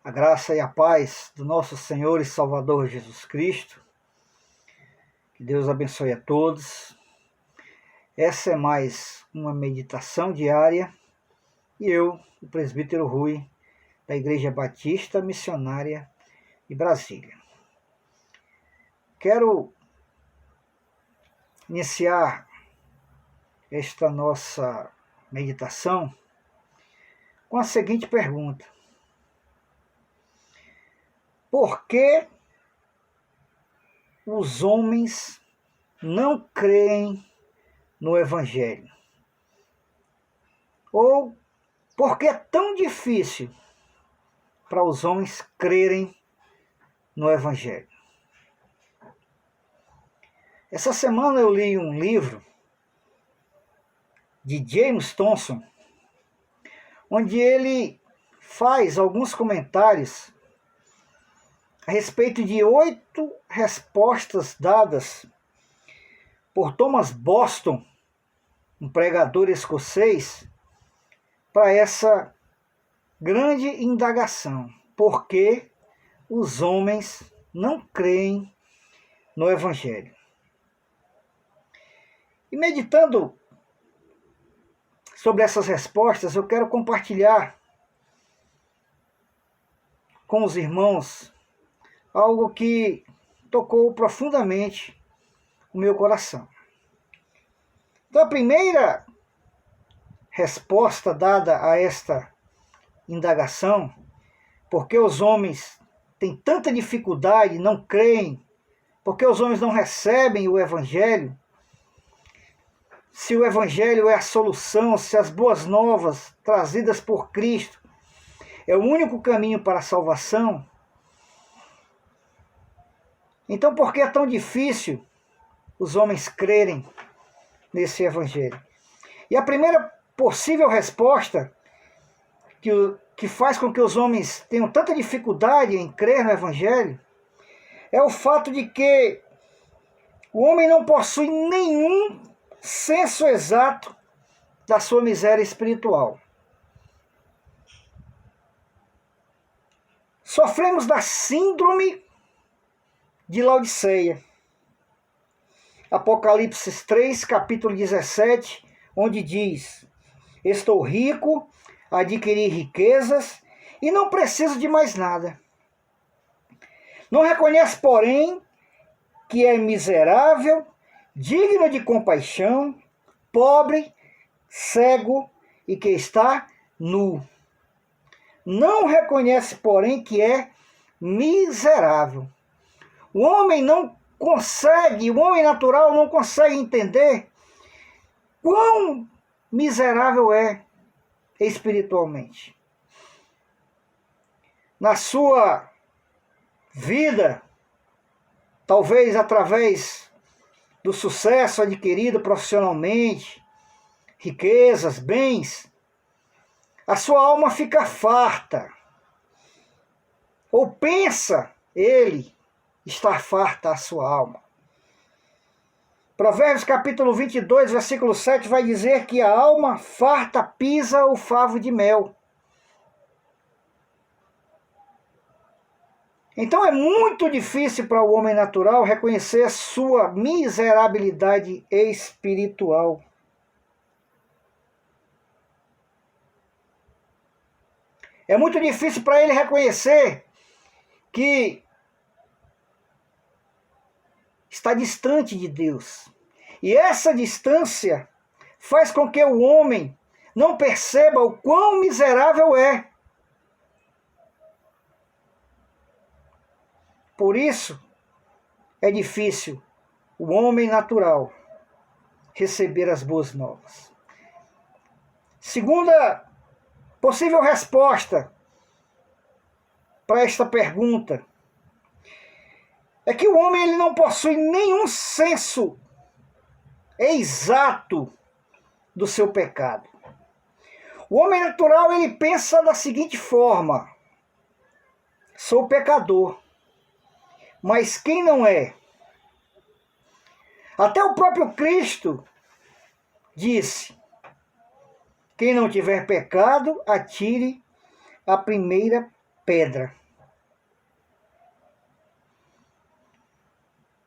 A graça e a paz do nosso Senhor e Salvador Jesus Cristo. Que Deus abençoe a todos. Essa é mais uma meditação diária e eu, o presbítero Rui, da Igreja Batista Missionária de Brasília. Quero iniciar esta nossa meditação com a seguinte pergunta: por que os homens não creem no Evangelho? Ou por que é tão difícil para os homens crerem no Evangelho? Essa semana eu li um livro de James Thompson, onde ele faz alguns comentários a respeito de 8 respostas dadas por Thomas Boston, um pregador escocês, para essa grande indagação: por que os homens não creem no Evangelho? E meditando sobre essas respostas, eu quero compartilhar com os irmãos algo que tocou profundamente o meu coração. Então, a primeira resposta dada a esta indagação, porque os homens têm tanta dificuldade, não creem, porque os homens não recebem o Evangelho, se o Evangelho é a solução, se as boas novas trazidas por Cristo é o único caminho para a salvação, então por que é tão difícil os homens crerem nesse Evangelho? E a primeira possível resposta que faz com que os homens tenham tanta dificuldade em crer no Evangelho é o fato de que o homem não possui nenhum senso exato da sua miséria espiritual. Sofremos da síndrome de Laodiceia. Apocalipse 3, capítulo 17, onde diz: estou rico, adquiri riquezas e não preciso de mais nada. Não reconhece, porém, que é miserável, digno de compaixão, pobre, cego e que está nu. Não reconhece, porém, que é miserável. O homem o homem natural não consegue entender quão miserável é espiritualmente. Na sua vida, talvez através do sucesso adquirido profissionalmente, riquezas, bens, a sua alma fica farta. Ou pensa ele estar farta a sua alma. Provérbios capítulo 22, versículo 7 vai dizer que a alma farta pisa o favo de mel. Então é muito difícil para o homem natural reconhecer a sua miserabilidade espiritual. É muito difícil para ele reconhecer que está distante de Deus. E essa distância faz com que o homem não perceba o quão miserável é. Por isso, é difícil o homem natural receber as boas novas. Segunda possível resposta para esta pergunta é que o homem ele não possui nenhum senso exato do seu pecado. O homem natural ele pensa da seguinte forma: sou pecador. Mas quem não é? Até o próprio Cristo disse: quem não tiver pecado, atire a primeira pedra.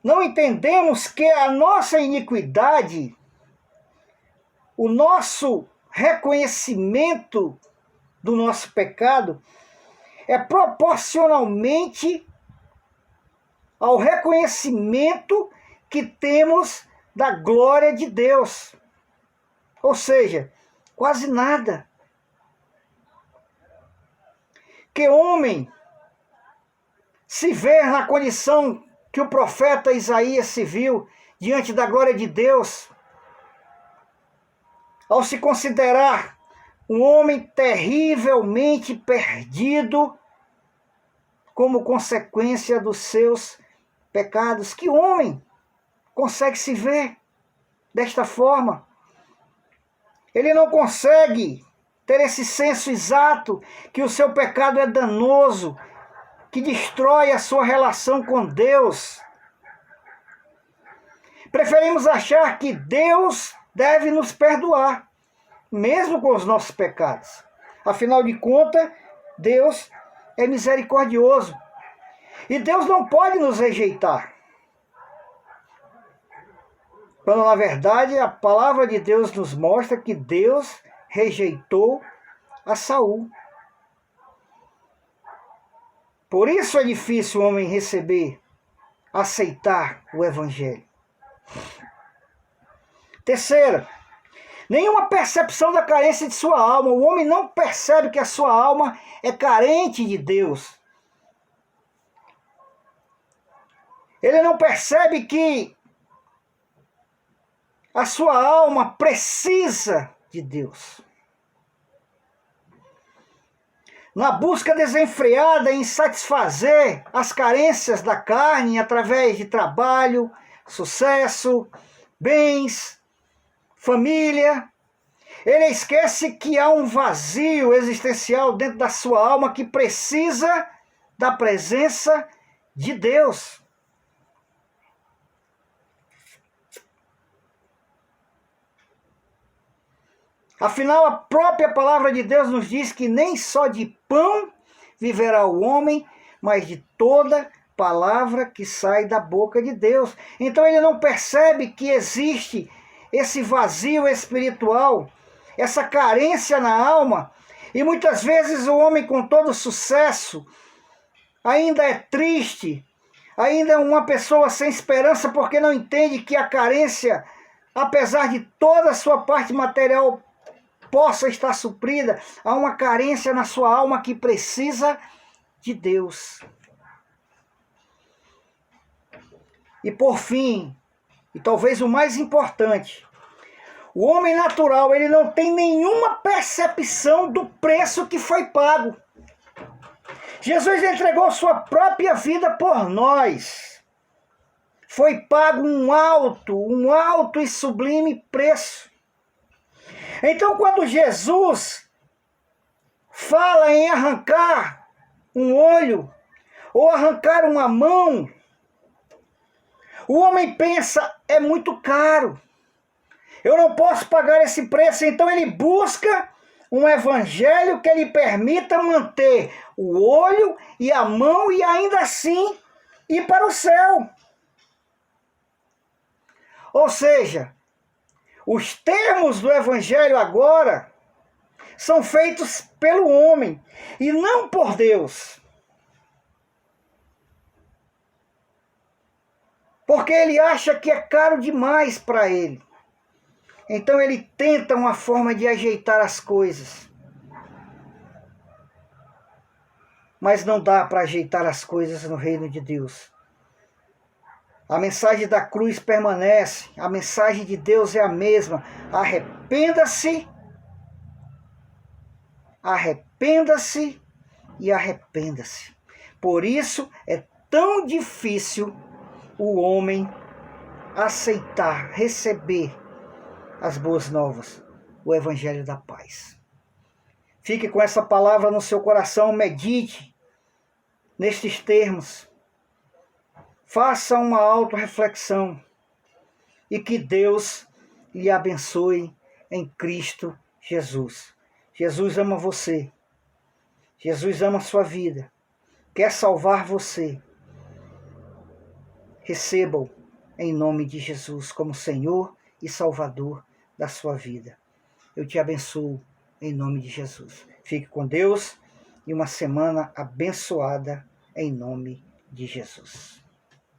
Não entendemos que a nossa iniquidade, o nosso reconhecimento do nosso pecado é proporcionalmente ao reconhecimento que temos da glória de Deus. Ou seja, quase nada. Que homem se vê na condição que o profeta Isaías se viu diante da glória de Deus, ao se considerar um homem terrivelmente perdido como consequência dos seus pecados. Que homem consegue se ver desta forma? Ele não consegue ter esse senso exato que o seu pecado é danoso, que destrói a sua relação com Deus. Preferimos achar que Deus deve nos perdoar, mesmo com os nossos pecados. Afinal de contas, Deus é misericordioso. E Deus não pode nos rejeitar. Quando, na verdade, a palavra de Deus nos mostra que Deus rejeitou a Saul. Por isso é difícil o homem receber, aceitar o Evangelho. Terceira, nenhuma percepção da carência de sua alma. O homem não percebe que a sua alma é carente de Deus. Ele não percebe que a sua alma precisa de Deus. Na busca desenfreada em satisfazer as carências da carne através de trabalho, sucesso, bens, família, ele esquece que há um vazio existencial dentro da sua alma que precisa da presença de Deus. Afinal, a própria palavra de Deus nos diz que nem só de pão viverá o homem, mas de toda palavra que sai da boca de Deus. Então ele não percebe que existe esse vazio espiritual, essa carência na alma, e muitas vezes o homem com todo sucesso ainda é triste, ainda é uma pessoa sem esperança, porque não entende que a carência, apesar de toda a sua parte material possa estar suprida, há uma carência na sua alma que precisa de Deus. E por fim, e talvez o mais importante, o homem natural, ele não tem nenhuma percepção do preço que foi pago. Jesus entregou sua própria vida por nós. Foi pago um alto e sublime preço. Então, quando Jesus fala em arrancar um olho ou arrancar uma mão, o homem pensa, é muito caro. Eu não posso pagar esse preço. Então ele busca um evangelho que lhe permita manter o olho e a mão e ainda assim ir para o céu. Ou seja, os termos do evangelho agora são feitos pelo homem e não por Deus. Porque ele acha que é caro demais para ele. Então ele tenta uma forma de ajeitar as coisas. Mas não dá para ajeitar as coisas no reino de Deus. A mensagem da cruz permanece. A mensagem de Deus é a mesma. Arrependa-se. Arrependa-se e arrependa-se. Por isso é tão difícil o homem aceitar, receber as boas novas, o evangelho da paz. Fique com essa palavra no seu coração, medite nestes termos. Faça uma autorreflexão e que Deus lhe abençoe em Cristo Jesus. Jesus ama você. Jesus ama a sua vida, quer salvar você. Receba-o em nome de Jesus como Senhor e Salvador da sua vida. Eu te abençoo em nome de Jesus. Fique com Deus e uma semana abençoada em nome de Jesus.